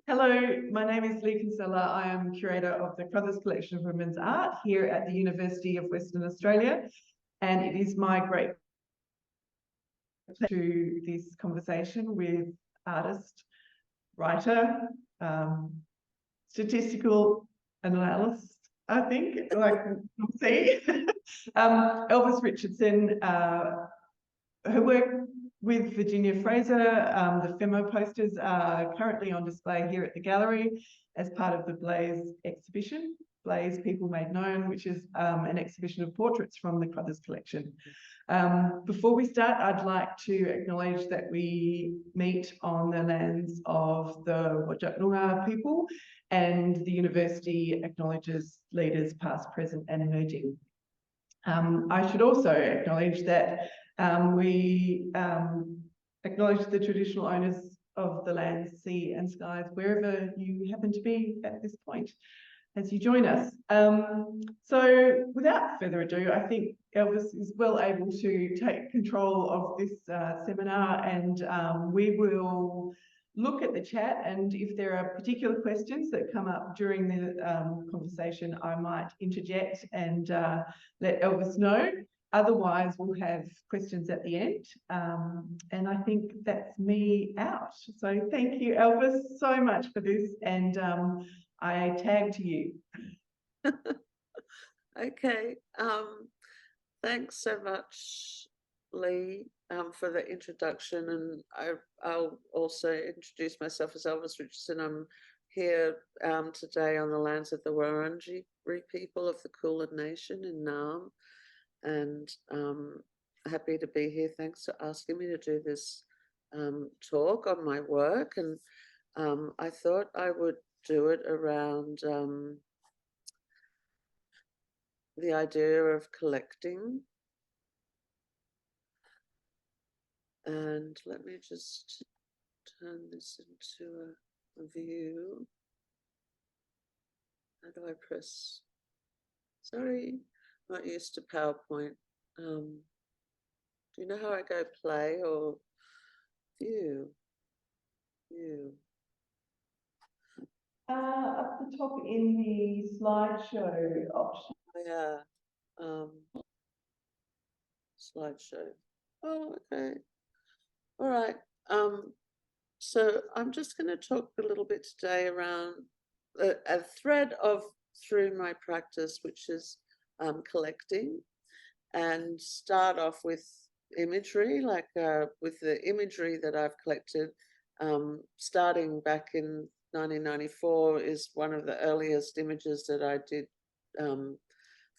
Hello, my name is Kinsella. I am curator of the Cruthers Collection of Women's Art here at the University of Western Australia, and it is my great pleasure to this conversation with artist, writer, statistical analyst, I think, like we'll see, Elvis Richardson, her work with Virginia Fraser. The FEMMO posters are currently on display here at the gallery as part of the Blaze exhibition, Blaze People Made Known, which is an exhibition of portraits from the Cruthers collection. Before we start, I'd like to acknowledge that we meet on the lands of the Wongatha people, and the university acknowledges leaders past, present and emerging. I should also acknowledge that we acknowledge the traditional owners of the land, sea and skies, wherever you happen to be at this point as you join us. So without further ado, I think Elvis is well able to take control of this seminar, and we will look at the chat, and if there are particular questions that come up during the conversation, I might interject and let Elvis know. Otherwise, we'll have questions at the end. And I think that's me out. So thank you, Elvis, so much for this. And I tag to you. Okay. Thanks so much, Lee, for the introduction. And I'll also introduce myself as Elvis Richardson. I'm here today on the lands of the Wurundjeri people of the Kulin Nation in Naarm. And happy to be here. Thanks for asking me to do this talk on my work. And I thought I would do it around the idea of collecting. And let me just turn this into a view. How do I press? Sorry. Not used to PowerPoint. Do you know how I go play or view? View. Up the top in the slideshow option. Yeah. Slideshow. Oh, okay. All right. So I'm just going to talk a little bit today around a thread of through my practice, which is collecting, and start off with imagery, like with the imagery that I've collected, starting back in 1994 is one of the earliest images that I did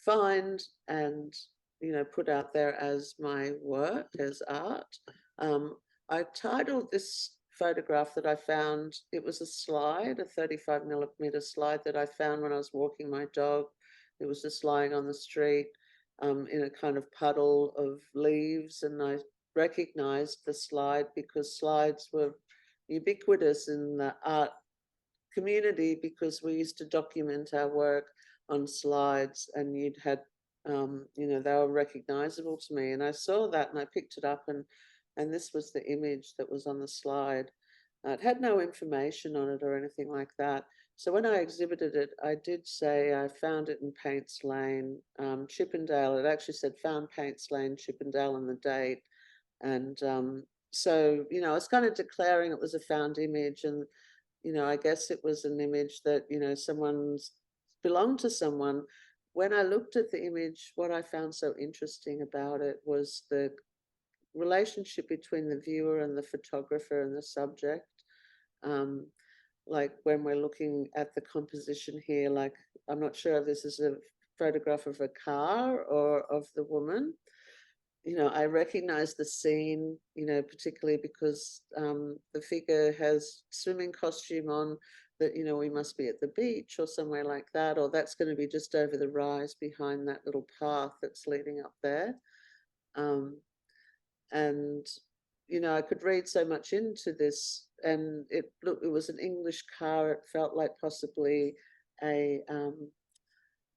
find and, you know, put out there as my work, as art. I titled this photograph that I found, it was a slide, a 35mm slide that I found when I was walking my dog. It was just lying on the street in a kind of puddle of leaves, and I recognized the slide because slides were ubiquitous in the art community because we used to document our work on slides, and you'd had, you know, they were recognizable to me. And I saw that and I picked it up, and this was the image that was on the slide. It had no information on it or anything like that. So when I exhibited it, I did say I found it in Paints Lane, Chippendale. It actually said found Paints Lane, Chippendale, and the date. And so, you know, I was kind of declaring it was a found image. And, you know, I guess it was an image that, you know, someone's belonged to someone. When I looked at the image, what I found so interesting about it was the relationship between the viewer and the photographer and the subject. Like when we're looking at the composition here, like I'm not sure if this is a photograph of a car or of the woman. You know, I recognize the scene, you know, particularly because the figure has swimming costume on, that, you know, we must be at the beach or somewhere like that, or that's going to be just over the rise behind that little path that's leading up there. And, you know, I could read so much into this, and it was an English car. It felt like possibly a,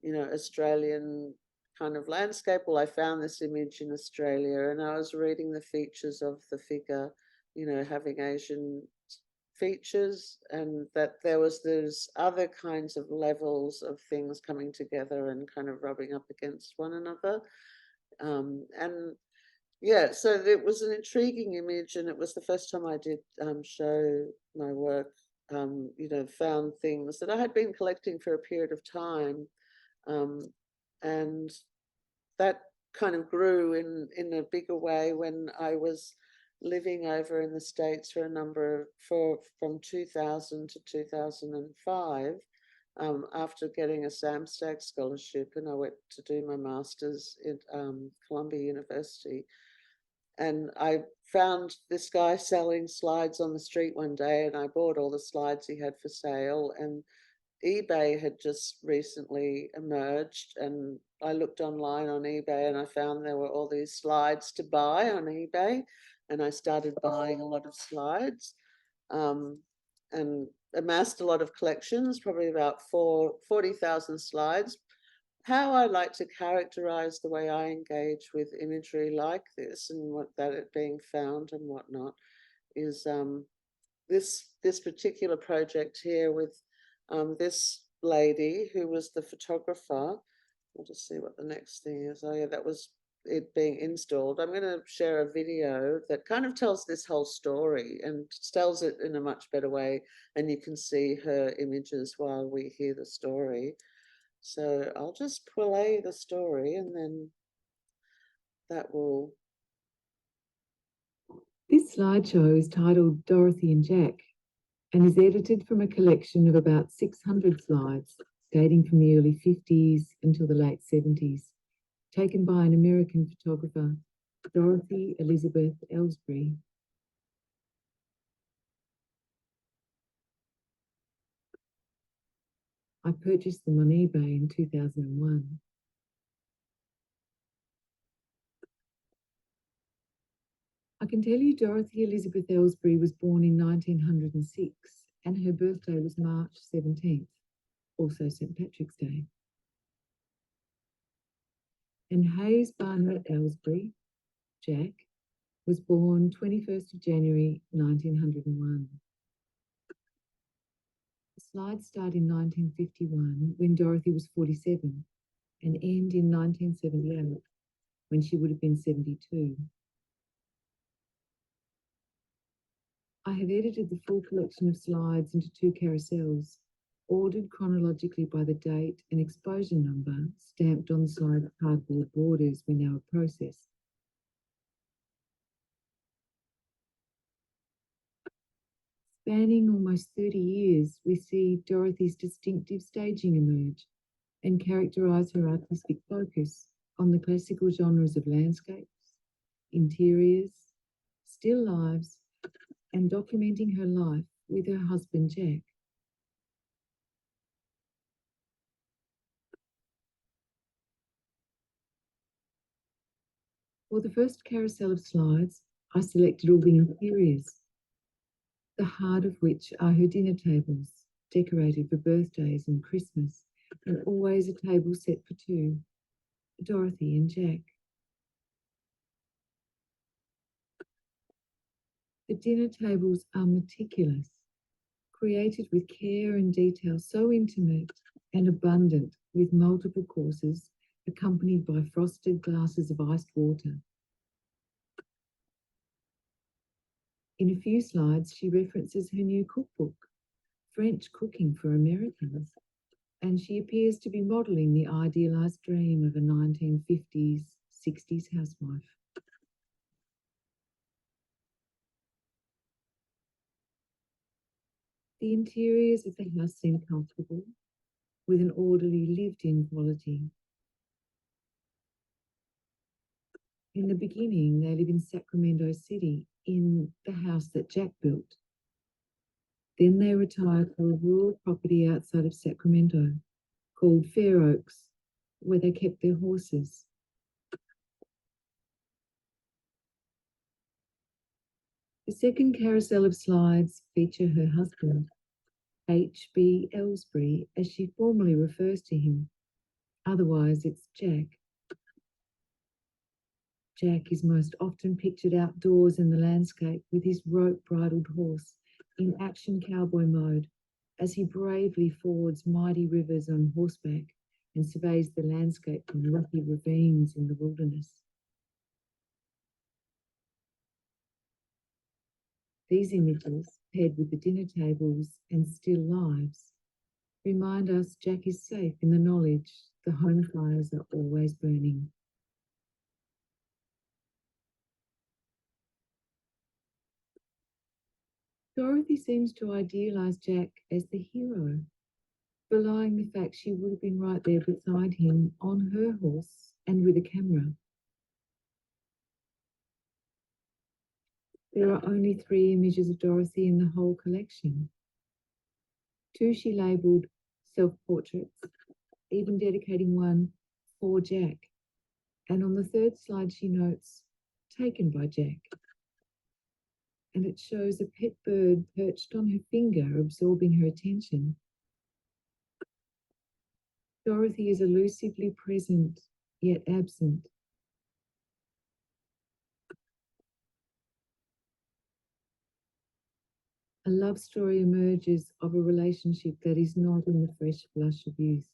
you know, Australian kind of landscape. Well, I found this image in Australia, and I was reading the features of the figure, you know, having Asian features, and that there was those other kinds of levels of things coming together and kind of rubbing up against one another. And yeah, so it was an intriguing image, and it was the first time I did show my work. You know, found things that I had been collecting for a period of time, and that kind of grew in a bigger way when I was living over in the States for a number from 2000 to 2005. After getting a SAMSTAG scholarship, and I went to do my master's at Columbia University. And I found this guy selling slides on the street one day, and I bought all the slides he had for sale. And eBay had just recently emerged, and I looked online on eBay and I found there were all these slides to buy on eBay, and I started buying a lot of slides, and amassed a lot of collections, probably about 40,000 slides. How I like to characterize the way I engage with imagery like this, and what that it being found and whatnot, is this particular project here with this lady who was the photographer. I'll just see what the next thing is. Oh yeah, that was it being installed. I'm going to share a video that kind of tells this whole story and tells it in a much better way, and you can see her images while we hear the story. So I'll just play the story, and then that will... This slideshow is titled Dorothy and Jack and is edited from a collection of about 600 slides dating from the early 50s until the late 70s, taken by an American photographer, Dorothy Elizabeth Ellsbury. I purchased them on eBay in 2001. I can tell you Dorothy Elizabeth Ellsbury was born in 1906, and her birthday was March 17th, also St. Patrick's Day. And Hayes Barnett Ellsbury, Jack, was born 21st of January 1901. The slides start in 1951 when Dorothy was 47 and end in 1978 when she would have been 72. I have edited the full collection of slides into 2 carousels, ordered chronologically by the date and exposure number stamped on the slide cardboard borders when they were processed. Spanning almost 30 years, we see Dorothy's distinctive staging emerge and characterise her artistic focus on the classical genres of landscapes, interiors, still lives, and documenting her life with her husband Jack. For the first carousel of slides, I selected all the interiors, the heart of which are her dinner tables, decorated for birthdays and Christmas, and always a table set for 2, Dorothy and Jack. The dinner tables are meticulous, created with care and detail so intimate and abundant, with multiple courses accompanied by frosted glasses of iced water. In a few slides, she references her new cookbook, French Cooking for Americans, and she appears to be modelling the idealised dream of a 1950s, 60s housewife. The interiors of the house seem comfortable, with an orderly lived-in quality. In the beginning, they live in Sacramento City, in the house that Jack built. Then they retire to a rural property outside of Sacramento called Fair Oaks, where they kept their horses. The second carousel of slides feature her husband, H.B. Ellsbury, as she formally refers to him. Otherwise, it's Jack. Jack is most often pictured outdoors in the landscape with his rope-bridled horse, in action cowboy mode as he bravely fords mighty rivers on horseback and surveys the landscape from rocky ravines in the wilderness. These images, paired with the dinner tables and still lives, remind us Jack is safe in the knowledge the home fires are always burning. Dorothy seems to idealise Jack as the hero, belying the fact she would have been right there beside him on her horse and with a camera. There are only 3 images of Dorothy in the whole collection. 2 she labelled self-portraits, even dedicating one for Jack. And on the 3rd slide she notes, taken by Jack. And it shows a pet bird perched on her finger, absorbing her attention. Dorothy is elusively present, yet absent. A love story emerges of a relationship that is not in the fresh flush of youth,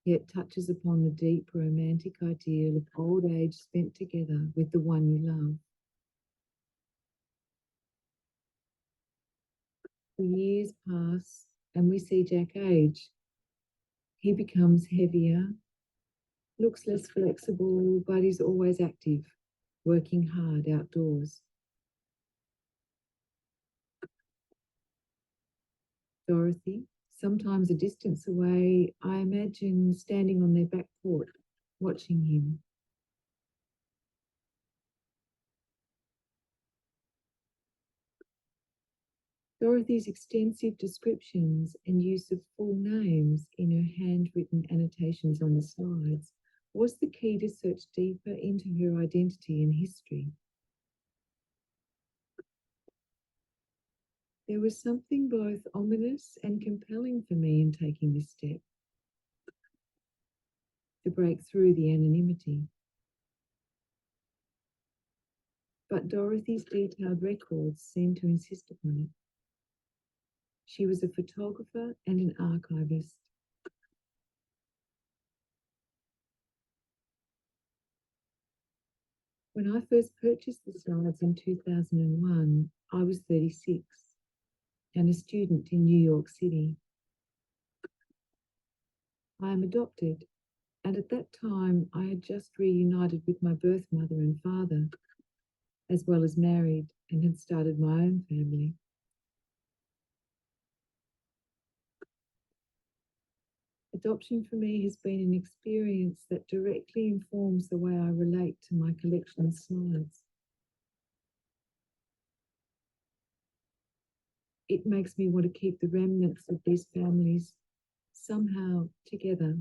yet touches upon the deep romantic ideal of old age spent together with the one you love. The years pass and we see Jack age. He becomes heavier, looks less flexible, but is always active, working hard outdoors. Dorothy, sometimes a distance away, I imagine standing on their back porch, watching him. Dorothy's extensive descriptions and use of full names in her handwritten annotations on the slides was the key to search deeper into her identity and history. There was something both ominous and compelling for me in taking this step, to break through the anonymity. But Dorothy's detailed records seemed to insist upon it. She was a photographer and an archivist. When I first purchased the slides in 2001, I was 36 and a student in New York City. I am adopted, and at that time I had just reunited with my birth mother and father, as well as married and had started my own family. Adoption for me has been an experience that directly informs the way I relate to my collection of slides. It makes me want to keep the remnants of these families somehow together.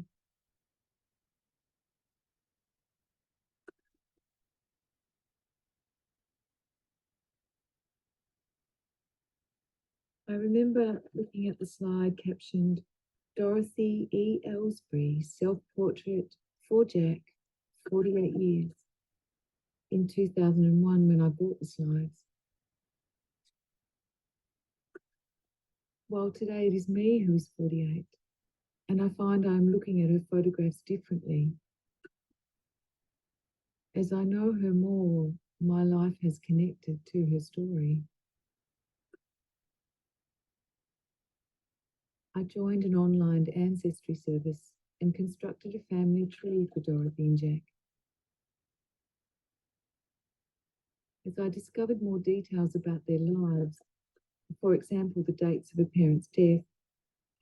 I remember looking at the slide captioned Dorothy E. Ellsbury, self-portrait for Jack, 48 years, in 2001 when I bought the slides. While today it is me who is 48, and I find I am looking at her photographs differently. As I know her more, my life has connected to her story. I joined an online ancestry service and constructed a family tree for Dorothy and Jack. As I discovered more details about their lives, for example, the dates of a parent's death,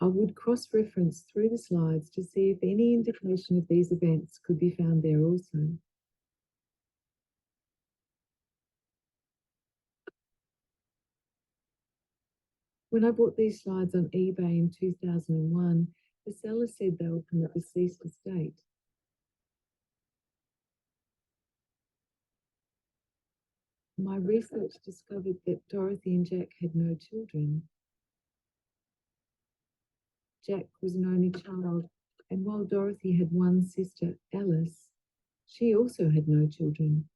I would cross-reference through the slides to see if any indication of these events could be found there also. When I bought these slides on eBay in 2001, the seller said they were from a deceased estate. My research discovered that Dorothy and Jack had no children. Jack was an only child, and while Dorothy had one sister, Alice, she also had no children.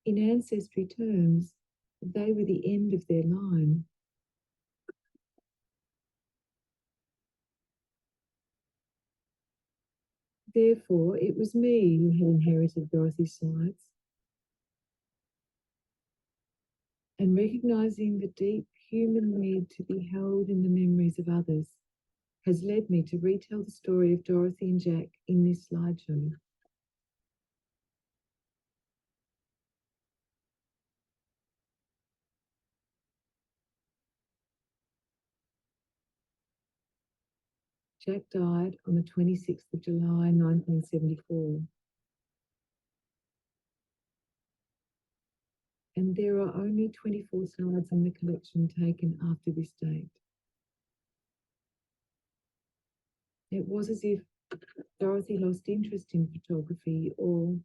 In ancestry terms, they were the end of their line. Therefore, it was me who had inherited Dorothy's slides. And recognizing the deep human need to be held in the memories of others has led me to retell the story of Dorothy and Jack in this slideshow. Jack died on the 26th of July, 1974. And there are only 24 slides in the collection taken after this date. It was as if Dorothy lost interest in photography, or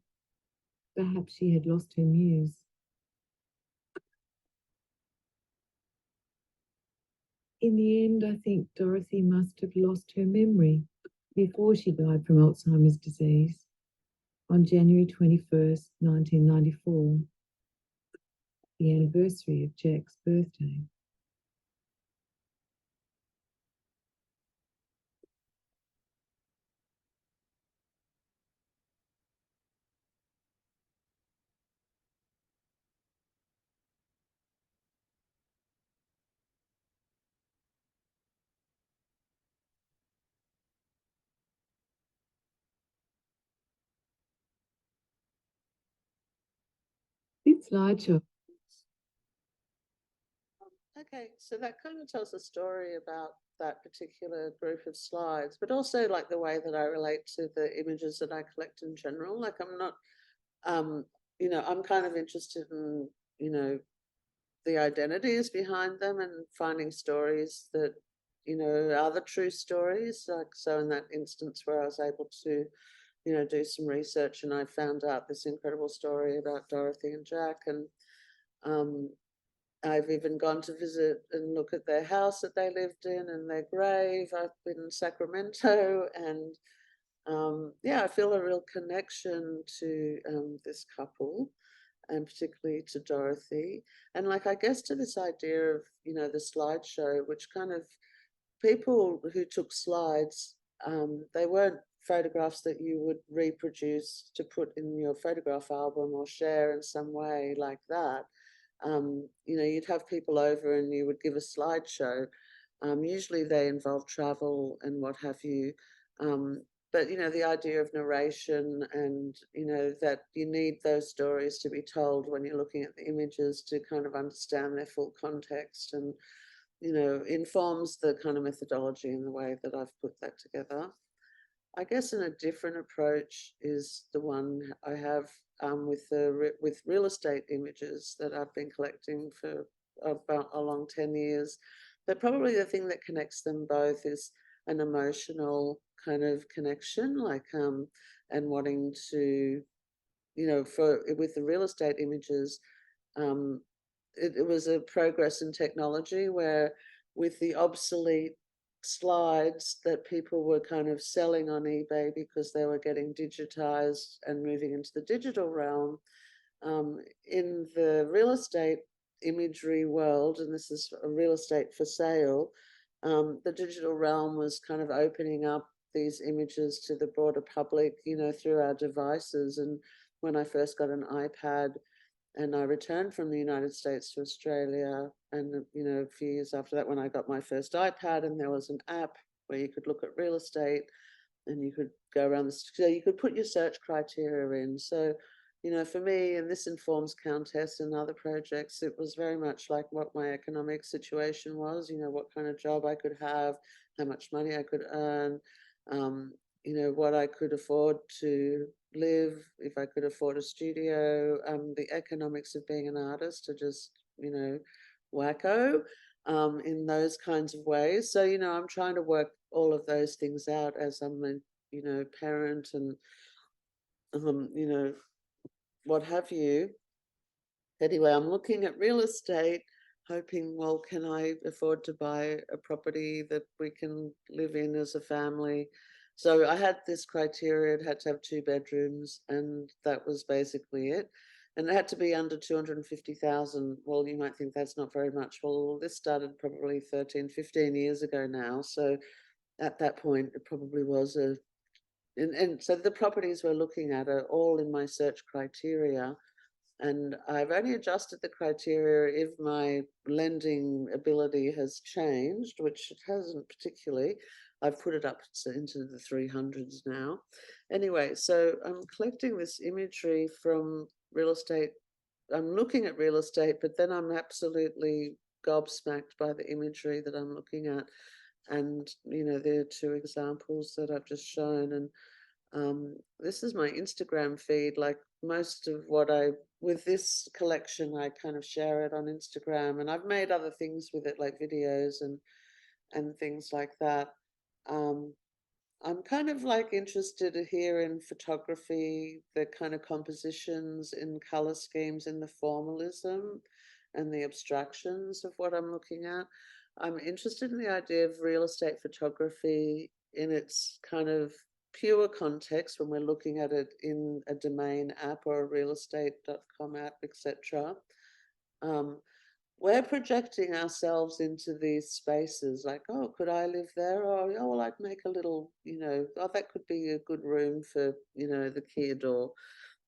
perhaps she had lost her muse. In the end, I think Dorothy must have lost her memory before she died from Alzheimer's disease on January 21st, 1994, the anniversary of Jack's birthday. This slideshow. Okay, so that kind of tells a story about that particular group of slides, but also like the way that I relate to the images that I collect in general. Like I'm not, I'm kind of interested in, the identities behind them and finding stories that, are the true stories. Like, so in that instance where I was able to, do some research and I found out this incredible story about Dorothy and Jack, and I've even gone to visit and look at their house that they lived in and their grave. I've been in Sacramento, and I feel a real connection to this couple, and particularly to Dorothy. And like, I guess to this idea of, the slideshow, which kind of people who took slides, they weren't photographs that you would reproduce to put in your photograph album or share in some way like that. You'd have people over and you would give a slideshow. Usually they involve travel and what have you. But, the idea of narration and, that you need those stories to be told when you're looking at the images to kind of understand their full context, and, informs the kind of methodology in the way that I've put that together. I guess in a different approach is the one I have with real estate images that I've been collecting for about a long 10 years. But probably the thing that connects them both is an emotional kind of connection, like and wanting to, with the real estate images, it was a progress in technology where with the obsolete slides that people were kind of selling on eBay because they were getting digitized and moving into the digital realm, in the real estate imagery world, and this is a real estate for sale, the digital realm was kind of opening up these images to the broader public, through our devices. And when I first got an iPad and I returned from the United States to Australia, and, a few years after that, when I got my first iPad, and there was an app where you could look at real estate and you could go around so you could put your search criteria in. So, for me, and this informs Countess and other projects, it was very much like what my economic situation was, what kind of job I could have, how much money I could earn, what I could afford to live, if I could afford a studio. The economics of being an artist are just, wacko in those kinds of ways. So, I'm trying to work all of those things out as I'm a, parent and, what have you. Anyway, I'm looking at real estate, hoping, well, can I afford to buy a property that we can live in as a family? So I had this criteria, it had to have 2 bedrooms, and that was basically it. and it had to be under 250,000. Well, you might think that's not very much. Well, this started probably 13, 15 years ago now. So at that point, it probably was and so the properties we're looking at are all in my search criteria. And I've only adjusted the criteria if my lending ability has changed, which it hasn't particularly. I've put it up into the 300s now. Anyway, so I'm collecting this imagery from real estate. I'm looking at real estate, but then I'm absolutely gobsmacked by the imagery that I'm looking at. And, there are two examples that I've just shown. And this is my Instagram feed. Like most of what with this collection, I kind of share it on Instagram, and I've made other things with it, like videos and things like that. I'm kind of like interested here in photography, the kind of compositions in color schemes, in the formalism and the abstractions of what I'm looking at. I'm interested in the idea of real estate photography in its kind of pure context when we're looking at it in a domain app or a realestate.com app, etc. We're projecting ourselves into these spaces like, oh, could I live there? Or, oh, well, I'd make a little, oh, that could be a good room for, the kid, or,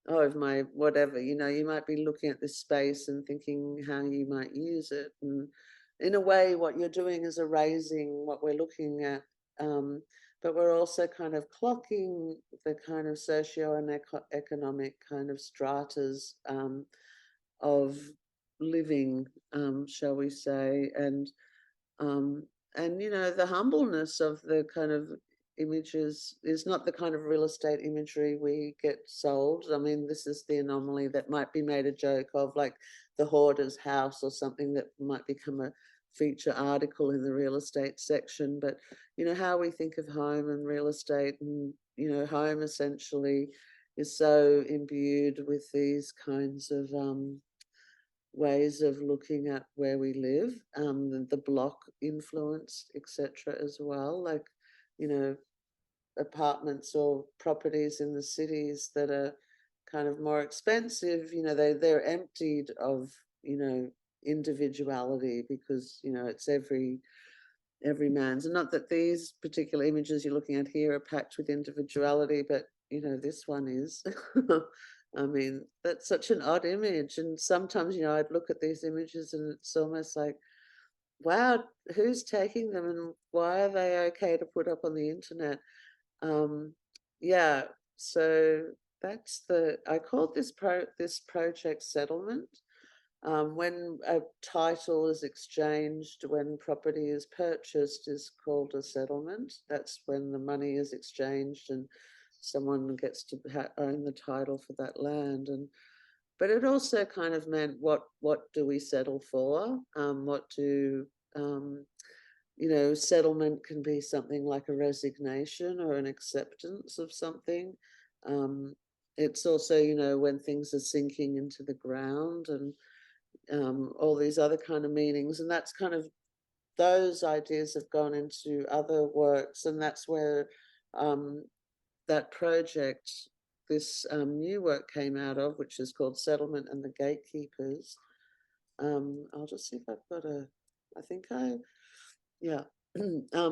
oh, if my whatever, you might be looking at this space and thinking how you might use it. And in a way, what you're doing is erasing what we're looking at. But we're also kind of clocking the kind of socio and economic kind of stratas of living, shall we say, and the humbleness of the kind of images is not the kind of real estate imagery we get sold. I mean, this is the anomaly that might be made a joke of, like the hoarder's house or something that might become a feature article in the real estate section. But how we think of home and real estate, and home essentially is so imbued with these kinds of ways of looking at where we live, the block influence, etc. as well, like apartments or properties in the cities that are kind of more expensive, they're emptied of individuality, because it's every man's. And not that these particular images you're looking at here are packed with individuality, but this one is. I mean, that's such an odd image. And sometimes, I'd look at these images and it's almost like, wow, who's taking them and why are they okay to put up on the internet? Yeah, so that's I called this project settlement. When a title is exchanged, when property is purchased, is called a settlement. That's when the money is exchanged and someone gets to own the title for that land. But it also kind of meant, what do we settle for? Settlement can be something like a resignation or an acceptance of something. It's also, when things are sinking into the ground, and all these other kind of meanings. And that's kind of, those ideas have gone into other works, and that's where that project, this new work came out of, which is called Settlement and the Gatekeepers. I'll just see if I've got yeah.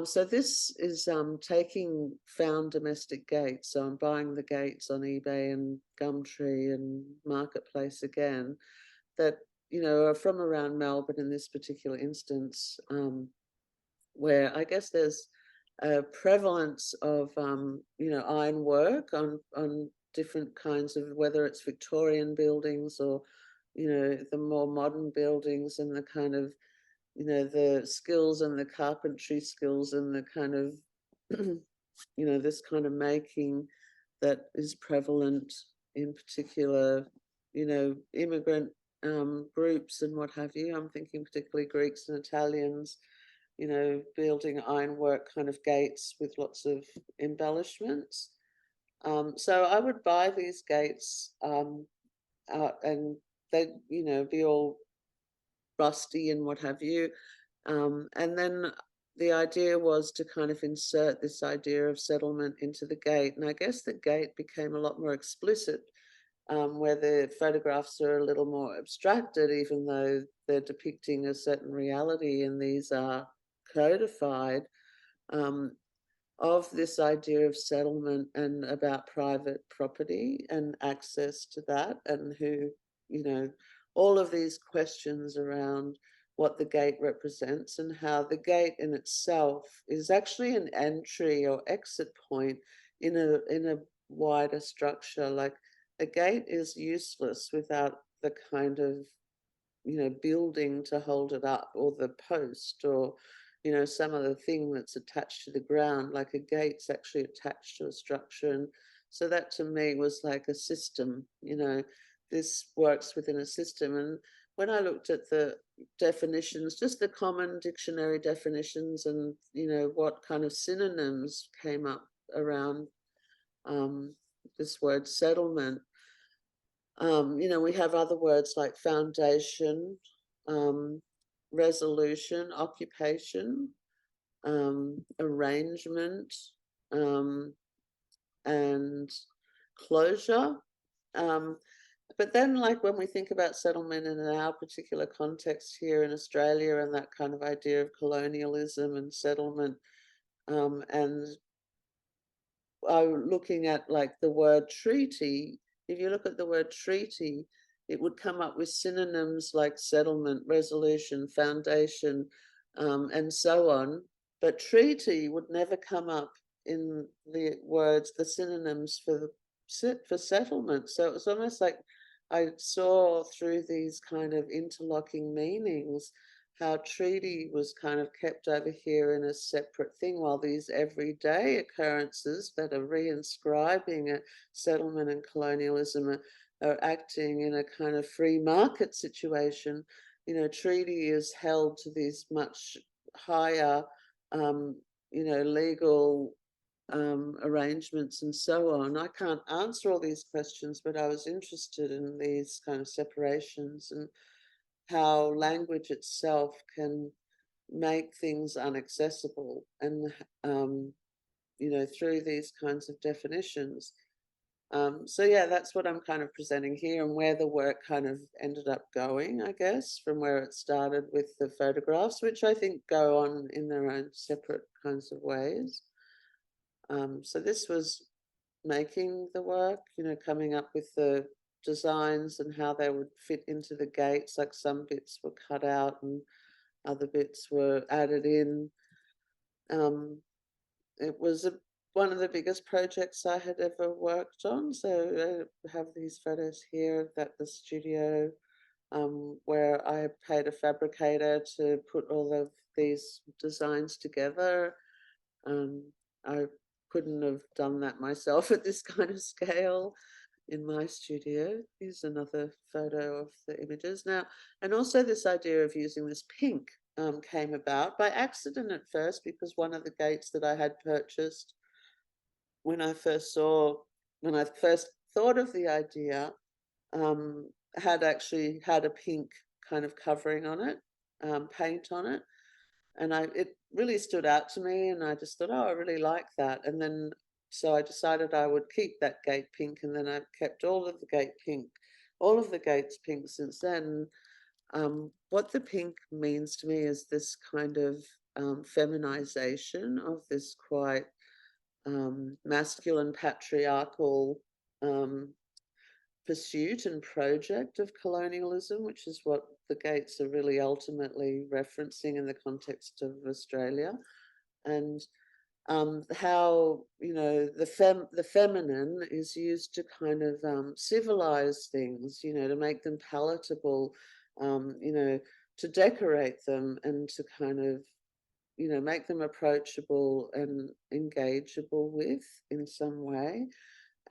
So this is taking found domestic gates. So I'm buying the gates on eBay and Gumtree and Marketplace again, that, are from around Melbourne in this particular instance, where I guess there's a prevalence of, ironwork on different kinds of, whether it's Victorian buildings or, the more modern buildings, and the kind of, the skills and the carpentry skills and the kind of, this kind of making that is prevalent in particular, immigrant groups and what have you. I'm thinking particularly Greeks and Italians, building ironwork kind of gates with lots of embellishments. So I would buy these gates out, and they'd, be all rusty and what have you. And then the idea was to kind of insert this idea of settlement into the gate. And I guess the gate became a lot more explicit where the photographs are a little more abstracted, even though they're depicting a certain reality, and these are codified, of this idea of settlement and about private property and access to that, and who, you know, all of these questions around what the gate represents and how the gate in itself is actually an entry or exit point in a wider structure. Like a gate is useless without the kind of, you know, building to hold it up, or the post, or, you know, some other thing that's attached to the ground. Like a gate's actually attached to a structure. And so that to me was like a system, you know, this works within a system. And when I looked at the definitions, just the common dictionary definitions, and, you know, what kind of synonyms came up around this word settlement, you know, we have other words like foundation, resolution, occupation, arrangement, and closure. But then, like, when we think about settlement in our particular context here in Australia, and that kind of idea of colonialism and settlement, and looking at like the word treaty, if you look at the word treaty, it would come up with synonyms like settlement, resolution, foundation, and so on. But treaty would never come up in the words, the synonyms for settlement. So it was almost like I saw through these kind of interlocking meanings how treaty was kind of kept over here in a separate thing, while these everyday occurrences that are reinscribing a settlement and colonialism are acting in a kind of free market situation. You know, treaty is held to these much higher, you know, legal arrangements and so on. I can't answer all these questions, but I was interested in these kind of separations and how language itself can make things inaccessible, and you know, through these kinds of definitions. So yeah, that's what I'm kind of presenting here, and where the work kind of ended up going, I guess, from where it started with the photographs, which I think go on in their own separate kinds of ways. So this was making the work, you know, coming up with the designs and how they would fit into the gates. Like some bits were cut out and other bits were added in. It was one of the biggest projects I had ever worked on. So I have these photos here at the studio, where I paid a fabricator to put all of these designs together. I couldn't have done that myself at this kind of scale in my studio. Here's another photo of the images now. And also this idea of using this pink came about by accident at first, because one of the gates that I had purchased when I first thought of the idea, had actually had a pink kind of covering on it, paint on it. And it really stood out to me, and I just thought, oh, I really like that. And then, so I decided I would keep that gate pink, and then I've kept all of the gates pink since then. What the pink means to me is this kind of feminization of this quite masculine, patriarchal pursuit and project of colonialism, which is what the gates are really ultimately referencing in the context of Australia. And how, you know, the feminine is used to kind of civilize things, you know, to make them palatable, you know, to decorate them, and to kind of, you know, make them approachable and engageable with in some way.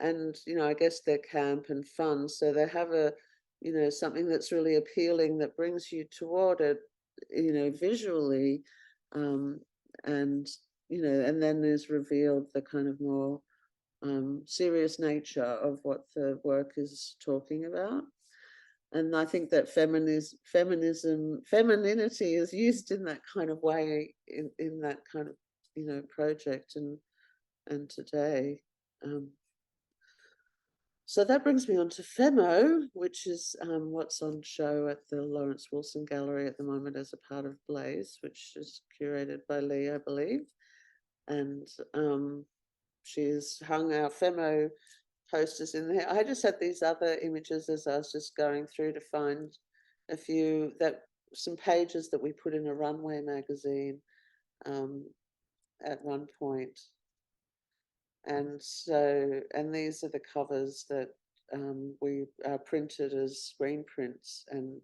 And, you know, I guess they're camp and fun, so they have a, you know, something that's really appealing that brings you toward it, you know, visually, and, you know, and then is revealed the kind of more serious nature of what the work is talking about. And I think that femininity is used in that kind of way in that kind of, you know, project and today. So that brings me on to FEMMO, which is what's on show at the Lawrence Wilson Gallery at the moment as a part of Blaze, which is curated by Lee, I believe. And she's hung our FEMMO posters in there. I just had these other images as I was just going through to find a few, some pages that we put in a runway magazine at one point. And so, and these are the covers that we printed as screen prints and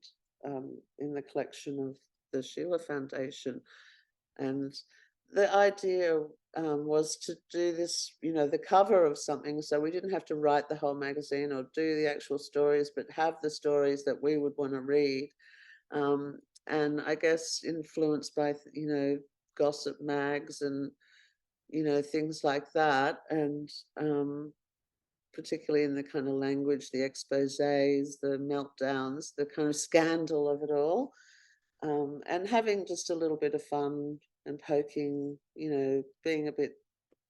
in the collection of the Sheila Foundation. And the idea was to do this, you know, the cover of something, so we didn't have to write the whole magazine or do the actual stories, but have the stories that we would want to read. And I guess influenced by, you know, gossip mags and, you know, things like that. And particularly in the kind of language, the exposés, the meltdowns, the kind of scandal of it all. And having just a little bit of fun and poking, you know, being a bit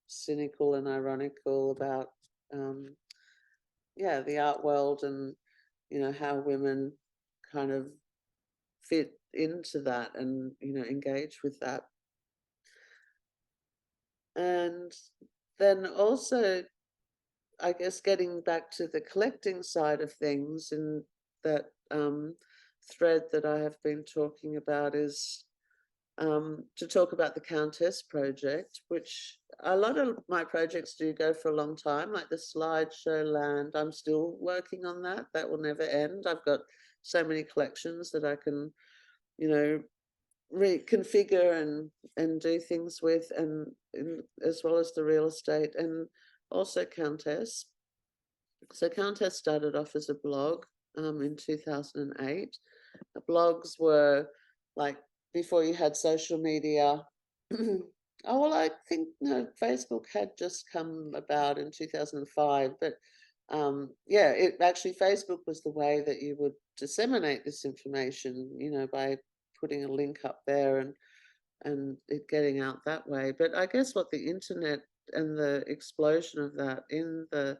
cynical and ironical about, yeah, the art world and, you know, how women kind of fit into that and, you know, engage with that. And then also, I guess, getting back to the collecting side of things, and that thread that I have been talking about is to talk about the Countess project, which a lot of my projects do go for a long time, like the slideshow land. I'm still working on that. That will never end. I've got so many collections that I can, you know, reconfigure and do things with, and as well as the real estate, and also Countess. So Countess started off as a blog in 2008. The blogs were like before you had social media. Oh, well, I think, no, Facebook had just come about in 2005, but yeah, it actually, Facebook was the way that you would disseminate this information, you know, by putting a link up there and it getting out that way. But I guess what the internet and the explosion of that in the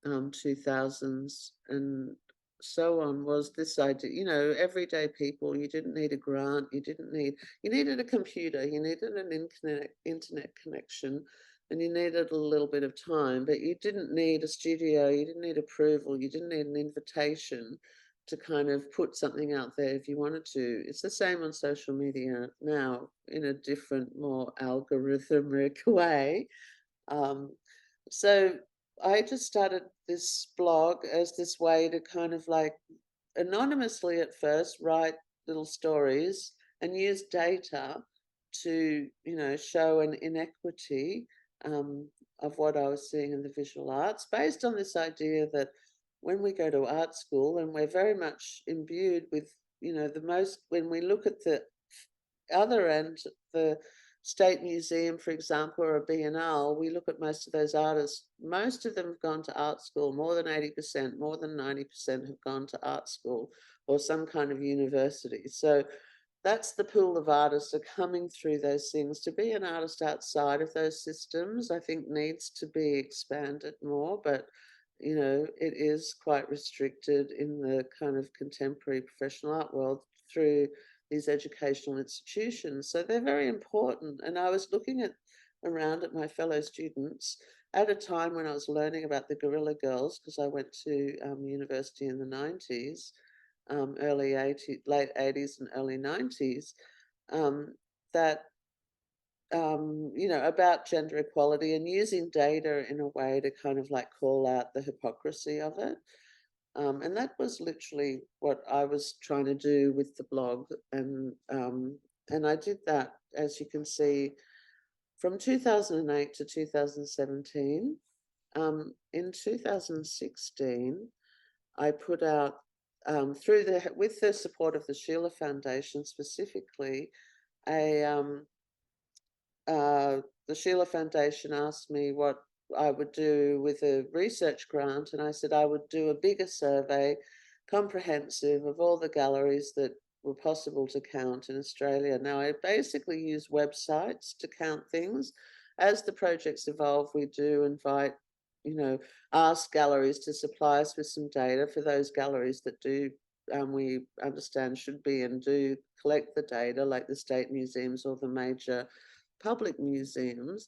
2000s and so on was this idea, you know, everyday people, you didn't need a grant, you needed a computer, you needed an internet connection, and you needed a little bit of time, but you didn't need a studio, you didn't need approval, you didn't need an invitation to kind of put something out there if you wanted to. It's the same on social media now in a different, more algorithmic way. So I just started this blog as this way to kind of like anonymously at first write little stories and use data to, you know, show an inequity of what I was seeing in the visual arts, based on this idea that when we go to art school, and we're very much imbued with, you know, when we look at the other end, the State Museum, for example, or a Biennale, we look at most of those artists, most of them have gone to art school, more than 80%, more than 90% have gone to art school or some kind of university. So that's the pool of artists are coming through those things. To be an artist outside of those systems, I think needs to be expanded more, but you know, it is quite restricted in the kind of contemporary professional art world through these educational institutions. So they're very important. And I was looking around at my fellow students at a time when I was learning about the Guerrilla Girls, because I went to university in the 90s, late 80s and early 90s, that you know, about gender equality and using data in a way to kind of like call out the hypocrisy of it. And that was literally what I was trying to do with the blog. And I did that, as you can see, from 2008 to 2017. In 2016, I put out, with the support of the Sheila Foundation specifically, the Sheila Foundation asked me what I would do with a research grant, and I said I would do a bigger survey, comprehensive, of all the galleries that were possible to count in Australia. Now, I basically use websites to count things. As the projects evolve, we do invite you know, ask galleries to supply us with some data for those galleries that do, we understand should be and do collect the data, like the state museums or the major public museums.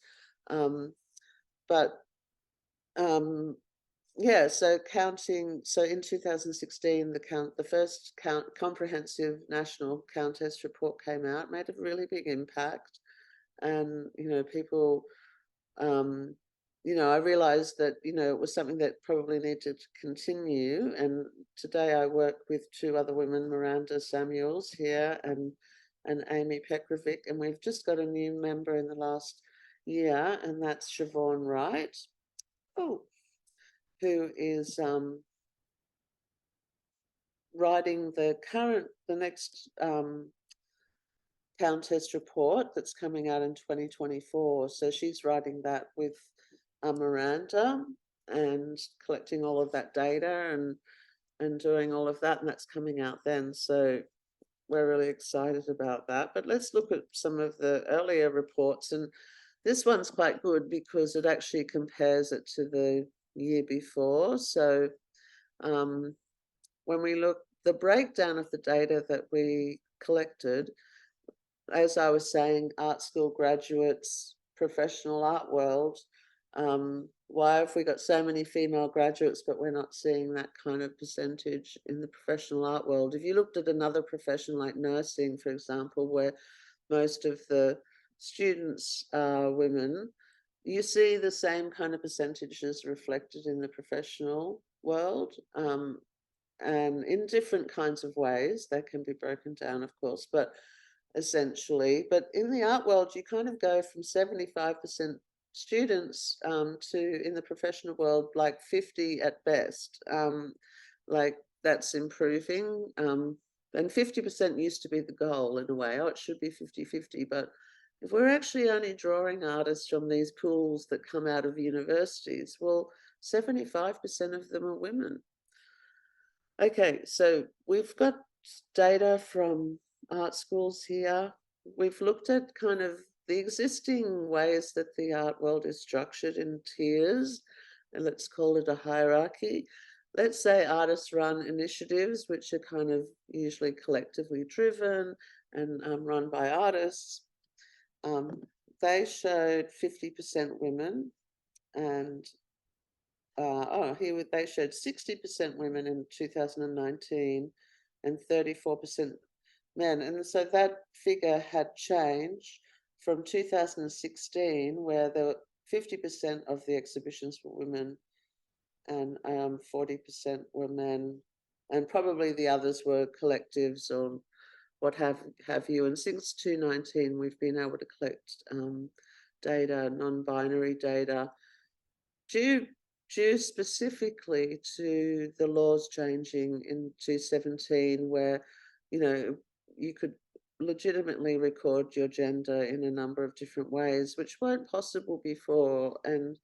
Yeah, so counting, so in 2016, the first comprehensive national countess report came out, made a really big impact. And, you know, people, you know, I realized that, you know, it was something that probably needed to continue. And today I work with two other women, Miranda Samuels here and Amy Petrovic, and we've just got a new member in the last year, and that's Siobhan Wright. Oh, who is writing the next Countess report that's coming out in 2024. So she's writing that with Miranda and collecting all of that data and doing all of that, and that's coming out then. So we're really excited about that. But let's look at some of the earlier reports, and this one's quite good because it actually compares it to the year before. So when we look, the breakdown of the data that we collected, as I was saying, art school graduates, professional art world, why have we got so many female graduates, but we're not seeing that kind of percentage in the professional art world? If you looked at another profession like nursing, for example, where most of the students are women, you see the same kind of percentages reflected in the professional world, and in different kinds of ways. They can be broken down, of course, but essentially, but in the art world, you kind of go from 75% students to, in the professional world, like 50 at best. Like that's improving. And 50% used to be the goal in a way. Oh, it should be 50-50, but if we're actually only drawing artists from these pools that come out of universities, well, 75% of them are women. Okay, so we've got data from art schools here. We've looked at kind of the existing ways that the art world is structured in tiers, and let's call it a hierarchy. Let's say artists run initiatives, which are kind of usually collectively driven and run by artists. They showed 50% women, and they showed 60% women in 2019 and 34% men. And so that figure had changed from 2016, where there were 50% of the exhibitions were women and 40% were men, and probably the others were collectives or what have you. And since 2019, we've been able to collect data, non-binary data, due specifically to the laws changing in 2017, where, you know, you could legitimately record your gender in a number of different ways, which weren't possible before. And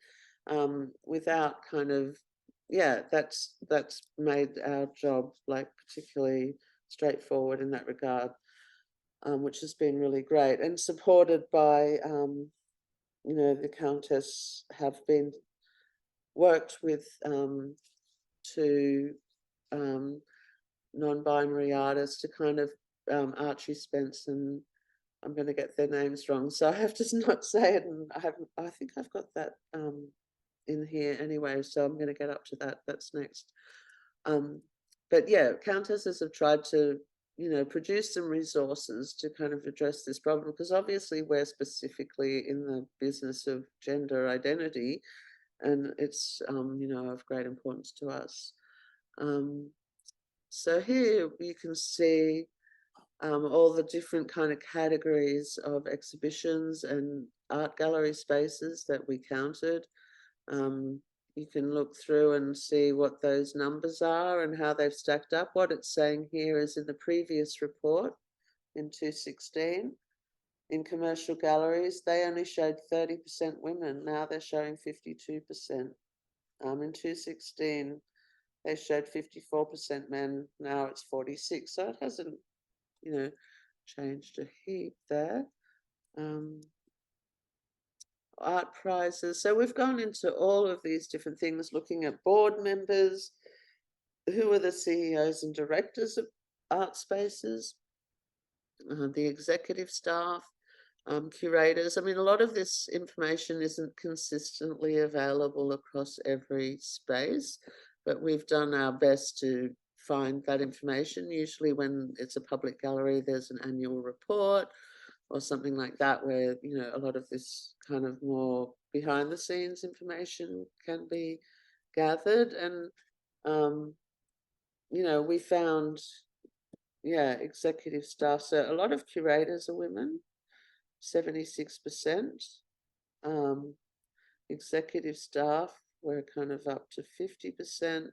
without kind of, yeah, that's made our job like particularly straightforward in that regard, which has been really great, and supported by, you know, the Countess have been worked with two non-binary artists to kind of Archie Spence, and I'm going to get their names wrong, so I have to not say it, and I think I've got that in here anyway, so I'm going to get up to that. That's next. But yeah, Countesses have tried to, you know, produce some resources to kind of address this problem, because obviously we're specifically in the business of gender identity, and it's, you know, of great importance to us. So here you can see all the different kind of categories of exhibitions and art gallery spaces that we counted. You can look through and see what those numbers are and how they've stacked up. What it's saying here is in the previous report in 2016, in commercial galleries, they only showed 30% women. Now they're showing 52%. In 2016, they showed 54% men. Now it's 46%. So it hasn't, you know, changed a heap there. art prizes. So we've gone into all of these different things, looking at board members, who are the CEOs and directors of art spaces, the executive staff, curators. I mean, a lot of this information isn't consistently available across every space, but we've done our best to find that information. Usually when it's a public gallery, there's an annual report or something like that, where, you know, a lot of this kind of more behind the scenes information can be gathered. And, you know, we found, yeah, executive staff. So a lot of curators are women, 76%. Executive staff, we're kind of up to 50%.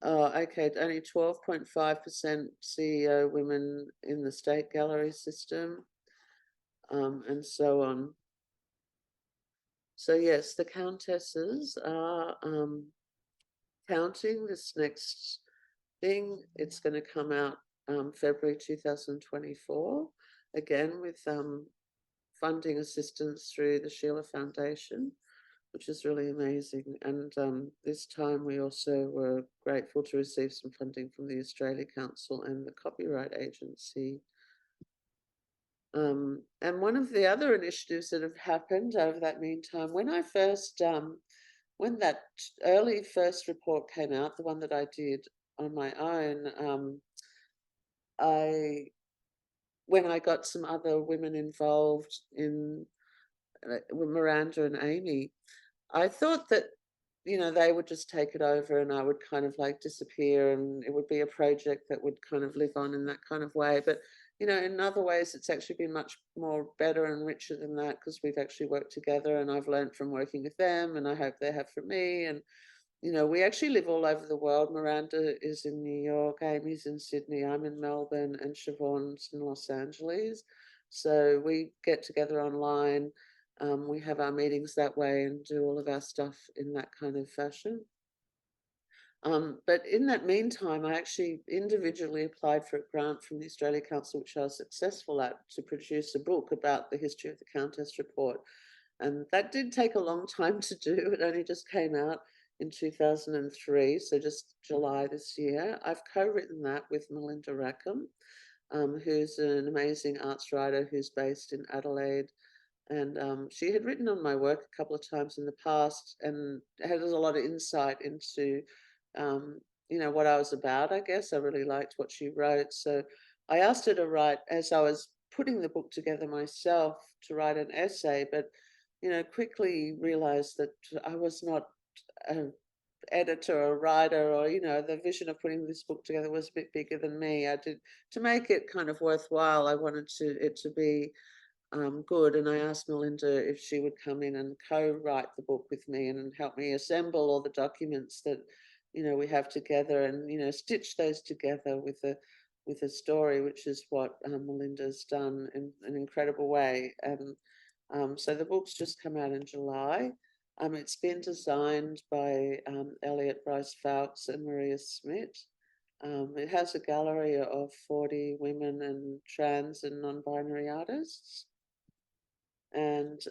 Oh, okay, only 12.5% CEO women in the state gallery system, and so on. So yes, the countesses are counting this next thing. It's going to come out February 2024, again with funding assistance through the Sheila Foundation, which is really amazing. And this time we also were grateful to receive some funding from the Australia Council and the Copyright Agency. And one of the other initiatives that have happened over that meantime, when I first, when that early first report came out, the one that I did on my own, when I got some other women involved in with Miranda and Amy, I thought that, you know, they would just take it over and I would kind of like disappear and it would be a project that would kind of live on in that kind of way. But, you know, in other ways, it's actually been much more better and richer than that, because we've actually worked together and I've learned from working with them, and I hope they have from me. And, you know, we actually live all over the world. Miranda is in New York, Amy's in Sydney, I'm in Melbourne, and Siobhan's in Los Angeles. So we get together online. We have our meetings that way and do all of our stuff in that kind of fashion. But in that meantime, I actually individually applied for a grant from the Australia Council, which I was successful at, to produce a book about the history of the Countess Report. And that did take a long time to do. It only just came out in 2003, so just July this year. I've co-written that with Melinda Rackham, who's an amazing arts writer who's based in Adelaide. And she had written on my work a couple of times in the past and had a lot of insight into, you know, what I was about, I guess. I really liked what she wrote. So I asked her to write, as I was putting the book together myself, to write an essay, but, you know, quickly realized that I was not an editor or writer, or, you know, the vision of putting this book together was a bit bigger than me. To make it kind of worthwhile, I wanted it to be good. And I asked Melinda if she would come in and co-write the book with me and help me assemble all the documents that, you know, we have together, and, you know, stitch those together with a story, which is what Melinda's done in an incredible way. And so the book's just come out in July. It's been designed by Elliot Bryce Fowkes and Maria Smith. It has a gallery of 40 women and trans and non-binary artists. And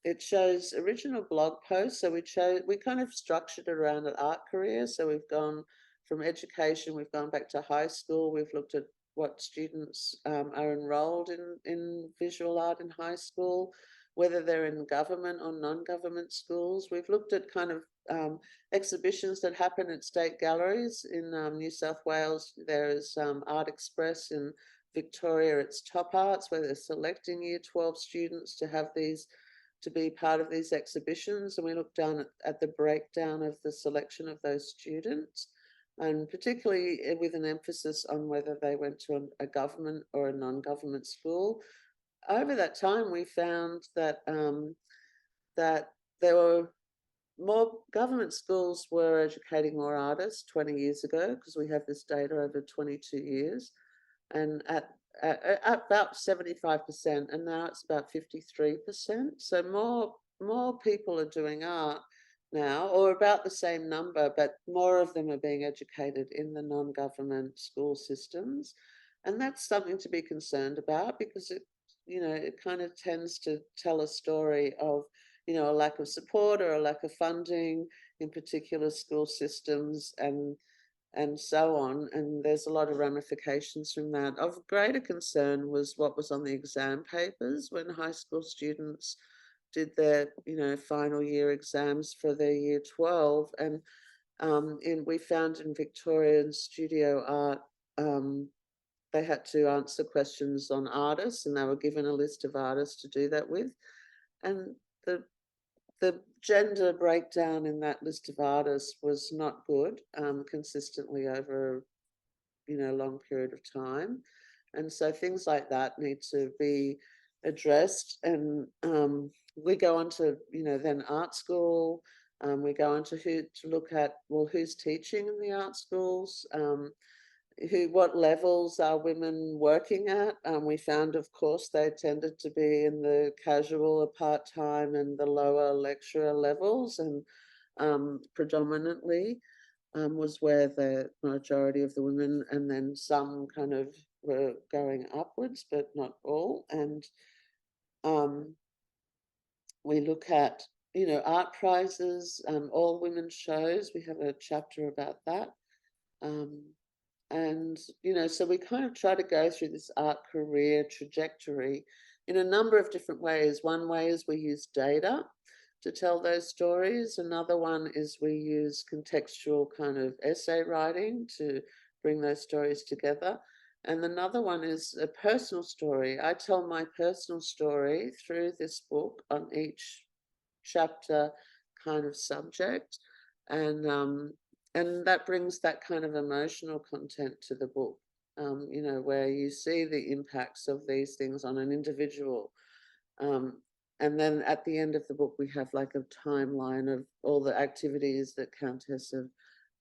it shows original blog posts. So we kind of structured around an art career. So we've gone from education, we've gone back to high school, we've looked at what students are enrolled in visual art in high school, whether they're in government or non-government schools. We've looked at kind of exhibitions that happen at state galleries in New South Wales. There's Art Express in Victoria, it's Top Arts, where they're selecting Year 12 students to have these, to be part of these exhibitions. And we look down at the breakdown of the selection of those students, and particularly with an emphasis on whether they went to a government or a non-government school. Over that time, we found that that there were more government schools were educating more artists 20 years ago, because we have this data over 22 years. And at about 75%, and now it's about 53%. So more people are doing art now, or about the same number, but more of them are being educated in the non-government school systems. And that's something to be concerned about, because you know, it kind of tends to tell a story of, you know, a lack of support or a lack of funding in particular school systems and so on. And there's a lot of ramifications from that. Of greater concern was what was on the exam papers when high school students did their, you know, final year exams for their year 12. And we found in Victorian studio art, they had to answer questions on artists, and they were given a list of artists to do that with. And the gender breakdown in that list of artists was not good, consistently over, you know, a long period of time. And so things like that need to be addressed. And we go on to, you know, then art school. We go on to look at, well, who's teaching in the art schools? What levels are women working at? We found, of course, they tended to be in the casual or part-time and the lower lecturer levels, and predominantly was where the majority of the women, and then some kind of were going upwards, but not all. And we look at, you know, art prizes, all women shows. We have a chapter about that. And, you know, so we kind of try to go through this art career trajectory in a number of different ways. One way is we use data to tell those stories. Another one is we use contextual kind of essay writing to bring those stories together. And another one is a personal story. I tell my personal story through this book on each chapter kind of subject. And that brings that kind of emotional content to the book, you know, where you see the impacts of these things on an individual. And then at the end of the book, we have like a timeline of all the activities that Countess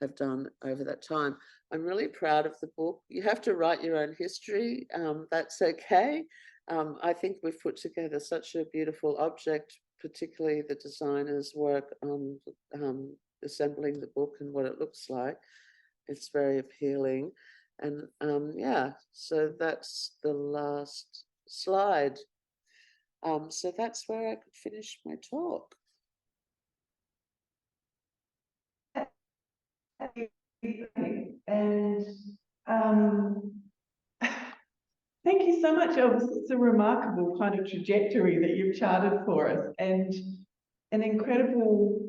have done over that time. I'm really proud of the book. You have to write your own history. That's okay. I think we've put together such a beautiful object, particularly the designer's work on assembling the book and what it looks like. It's very appealing. And yeah, so that's the last slide. So that's where I could finish my talk. And thank you so much, Elvis. It's a remarkable kind of trajectory that you've charted for us, and an incredible,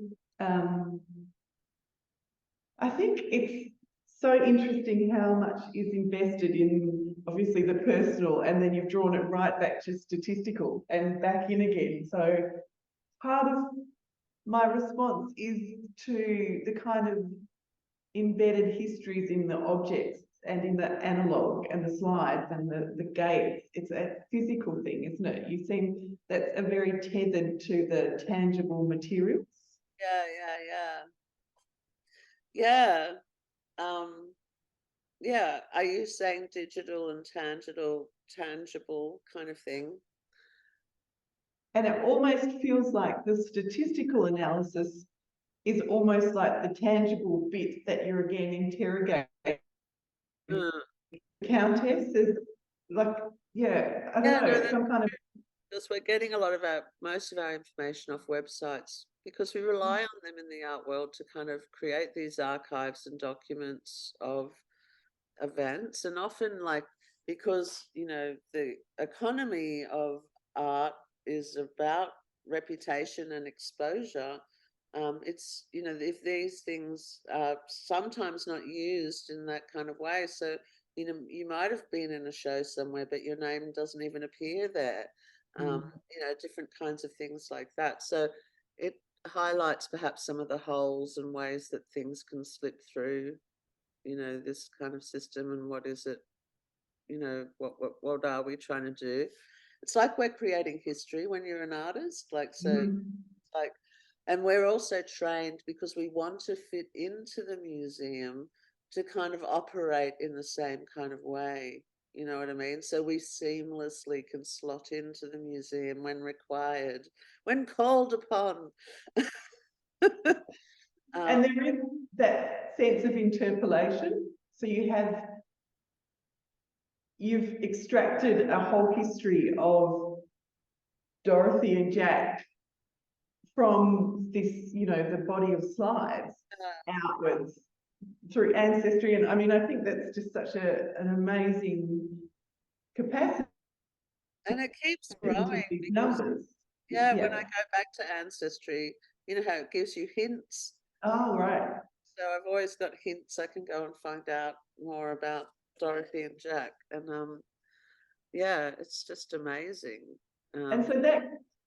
I think it's so interesting how much is invested in obviously the personal, and then you've drawn it right back to statistical and back in again. So part of my response is to the kind of embedded histories in the objects and in the analog and the slides and the gates. It's a physical thing, isn't it? You seem that's a very tethered to the tangible materials. Yeah. Yeah. Are you saying digital and tangible kind of thing? And it almost feels like the statistical analysis is almost like the tangible bit that you're again interrogating. Countess is like, yeah, I don't know, some kind of. Because we're getting a lot of most of our information off websites, because we rely on them in the art world to kind of create these archives and documents of events. And often, like, because, you know, the economy of art is about reputation and exposure. It's, you know, if these things are sometimes not used in that kind of way, so, you know, you might have been in a show somewhere, but your name doesn't even appear there. You know, different kinds of things like that. So it highlights perhaps some of the holes and ways that things can slip through, you know, this kind of system. And what is it, you know, what are we trying to do? It's like we're creating history when you're an artist, like, so like, and we're also trained, because we want to fit into the museum, to kind of operate in the same kind of way. You know what I mean? So we seamlessly can slot into the museum when required, when called upon. And there is that sense of interpolation. So you have you've extracted a whole history of Dorothy and Jack from this, you know, the body of slides outwards through ancestry. And I mean, I think that's just such an amazing capacity. And it keeps growing These because, numbers. yeah, when I go back to ancestry, you know how it gives you hints. Oh, right. So I've always got hints. I can go and find out more about Dorothy and Jack. And yeah, it's just amazing. And so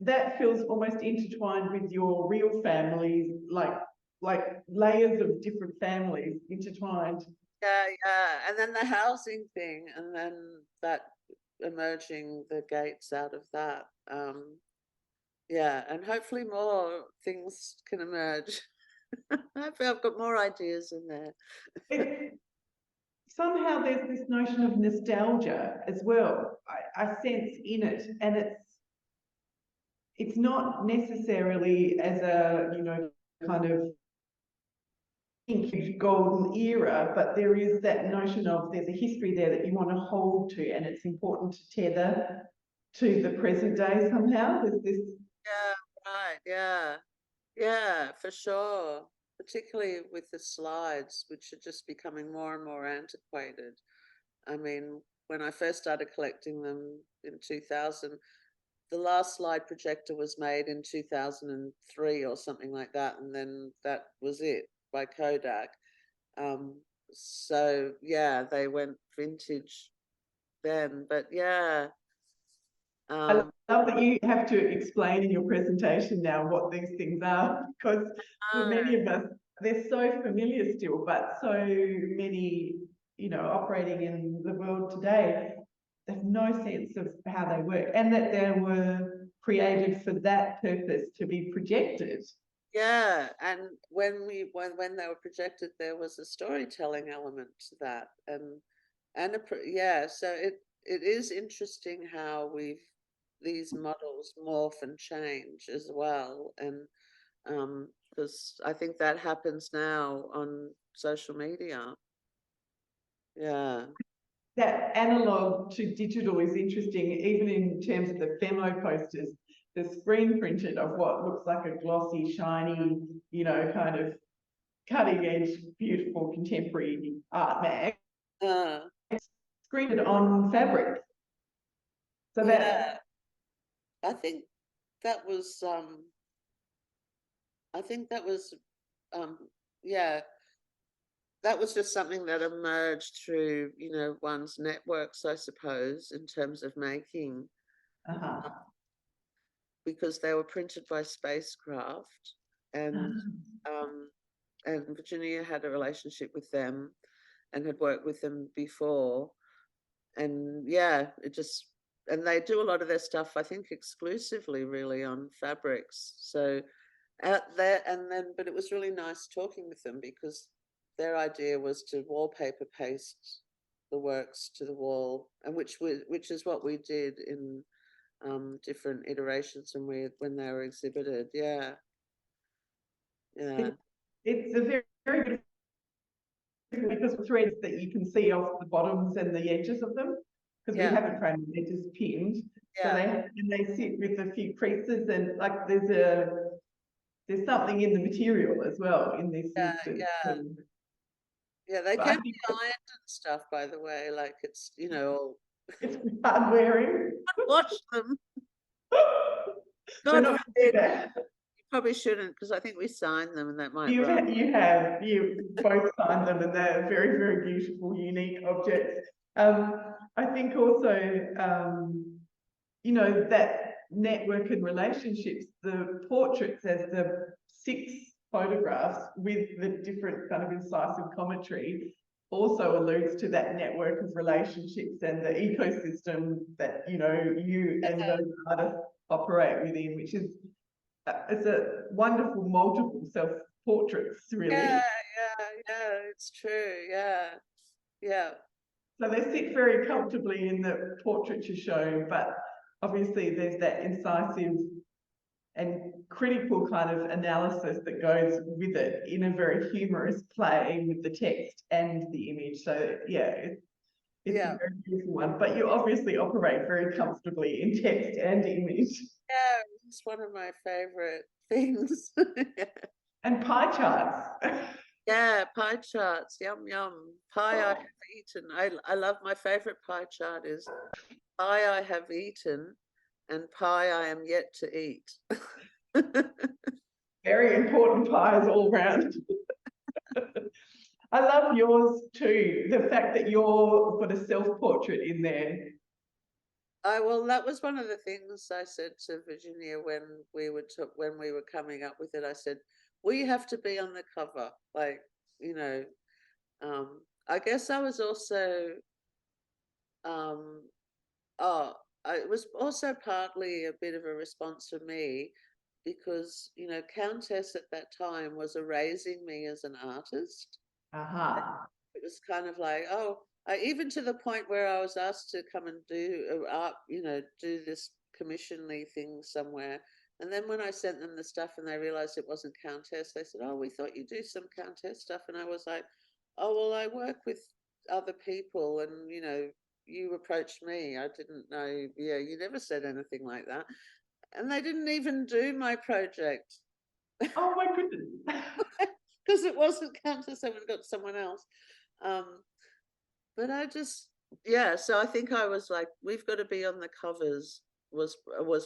that feels almost intertwined with your real family, like layers of different families intertwined. Yeah. And then the housing thing, and then that emerging the gates out of that. Yeah, and hopefully more things can emerge. I feel I've got more ideas in there. Somehow there's this notion of nostalgia as well. I sense in it, and it's not necessarily as a, you know, kind of golden era, but there is that notion of there's a history there that you want to hold to, and it's important to tether to the present day somehow. There's this. Yeah, right. Yeah, for sure. Particularly with the slides, which are just becoming more and more antiquated. I mean, when I first started collecting them in 2000, the last slide projector was made in 2003 or something like that, and then that was it by Kodak. So yeah, they went vintage then, but yeah. I love that you have to explain in your presentation now what these things are, because for many of us, they're so familiar still, but so many, you know, operating in the world today, have no sense of how they work, and that they were created for that purpose, to be projected. Yeah, and when they were projected, there was a storytelling element to that, yeah. So it is interesting how these models morph and change as well, and because I think that happens now on social media. Yeah. That analog to digital is interesting, even in terms of the FEMMO posters, the screen printed of what looks like a glossy, shiny, you know, kind of cutting edge, beautiful contemporary art mag, screened on fabric. So that, I think that was yeah, that was just something that emerged through, you know, one's networks, I suppose, in terms of making, because they were printed by spacecraft, and Virginia had a relationship with them and had worked with them before, and yeah, and they do a lot of their stuff, I think, exclusively really on fabrics. So out there, but it was really nice talking with them, because their idea was to wallpaper paste the works to the wall, and which is what we did in different iterations when they were exhibited. Yeah. It's a very, very good, because threads that you can see off the bottoms and the edges of them, because we haven't framed them, they're just pinned. So they sit with a few creases, and like there's something in the material as well in this. Yeah, they can be ironed and stuff, by the way, like it's, you know, it's hard wearing. Watch them. We're not you probably shouldn't, because I think we signed them, and that might you both signed them, and they're very, very beautiful, unique objects. I think also you know, that network and relationships, the portraits as the 6 photographs with the different kind of incisive commentary also alludes to that network of relationships and the ecosystem that, you know, you and those artists operate within, which is it's a wonderful multiple self-portraits, really. Yeah, it's true. Yeah. So they sit very comfortably in the portraiture show, but obviously there's that incisive and critical kind of analysis that goes with it in a very humorous play with the text and the image. So yeah, It's a very beautiful one, but you obviously operate very comfortably in text and image. Yeah, it's one of my favorite things. And pie charts. Yeah, pie charts, yum yum. Pie I have eaten. I love, my favorite pie chart is pie I have eaten and pie I am yet to eat. Very important pies all round. I love yours too. The fact that you're got a self-portrait in there. Well, that was one of the things I said to Virginia when we were coming up with it. I said, we have to be on the cover. Like, you know, I guess I was also, it was also partly a bit of a response for me because, you know, Countess at that time was erasing me as an artist. It was kind of like, even to the point where I was asked to come and do art, you know, do this commissionly thing somewhere. And then when I sent them the stuff and they realized it wasn't Countess, they said, oh, we thought you do some Countess stuff. And I was like, oh, well, I work with other people and, you know, you approached me. I didn't know. Yeah, you never said anything like that. And they didn't even do my project. Oh my goodness. Because it wasn't Countess, I would have got someone else. But I just, so I think I was like, we've got to be on the covers was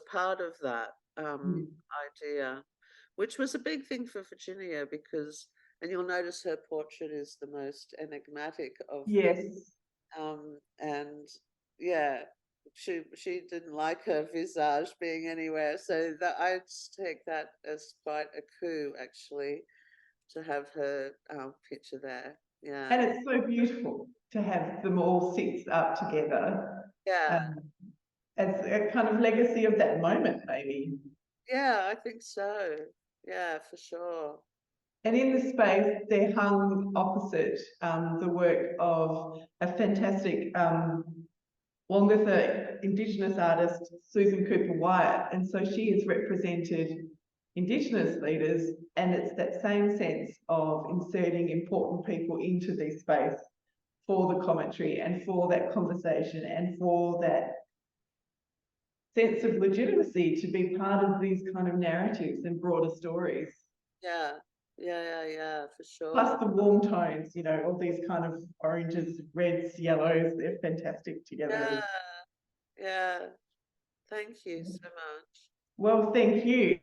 part of that idea, which was a big thing for Virginia because, and you'll notice her portrait is the most enigmatic of and she didn't like her visage being anywhere, so that I take that as quite a coup actually to have her picture there. Yeah, and it's so beautiful to have them all six up together. As a kind of legacy of that moment, maybe. Yeah, I think so. Yeah, for sure. And in the space, they're hung opposite the work of a fantastic Wongatha Indigenous artist, Susan Cooper Wyatt. And so she has represented Indigenous leaders, and it's that same sense of inserting important people into this space for the commentary and for that conversation and for that sense of legitimacy to be part of these kind of narratives and broader stories. Yeah, for sure. Plus the warm tones, you know, all these kind of oranges, reds, yellows, they're fantastic together. Yeah. Thank you so much. Well, thank you.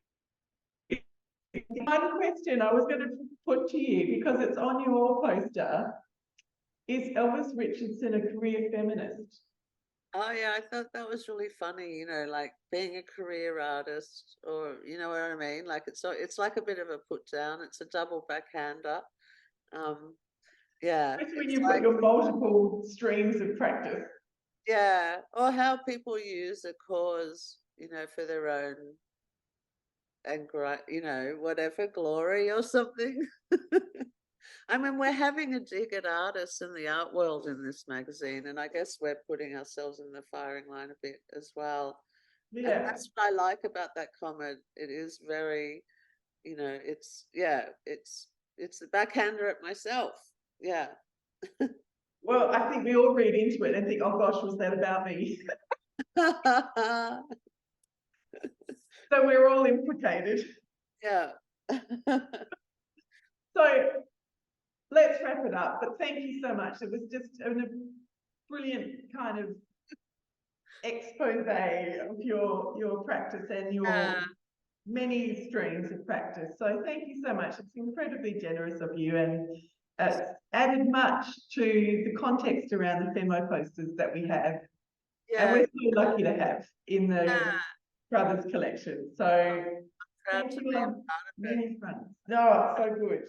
One question I was going to put to you, because it's on your poster, is Elvis Richardson a career feminist? Oh yeah, I thought that was really funny, you know, like being a career artist, or you know what I mean? Like it's like a bit of a put down, it's a double backhander. Especially when you've got your multiple streams of practice. Yeah, or how people use a cause, you know, for their own and you know, whatever, glory or something. I mean, we're having a dig at artists in the art world in this magazine, and I guess we're putting ourselves in the firing line a bit as well. Yeah, and that's what I like about that comment. It is very, you know, it's the backhander at myself. Yeah. Well, I think we all read into it and think, oh gosh, was that about me? So we're all implicated. Yeah. So let's wrap it up. But thank you so much. It was just a brilliant kind of expose of your practice and your many streams of practice. So thank you so much. It's incredibly generous of you, and it's added much to the context around the FEMMO posters that we have. And we're so lucky to have in the Brothers collection. So thank you on many fronts. No, it's so good.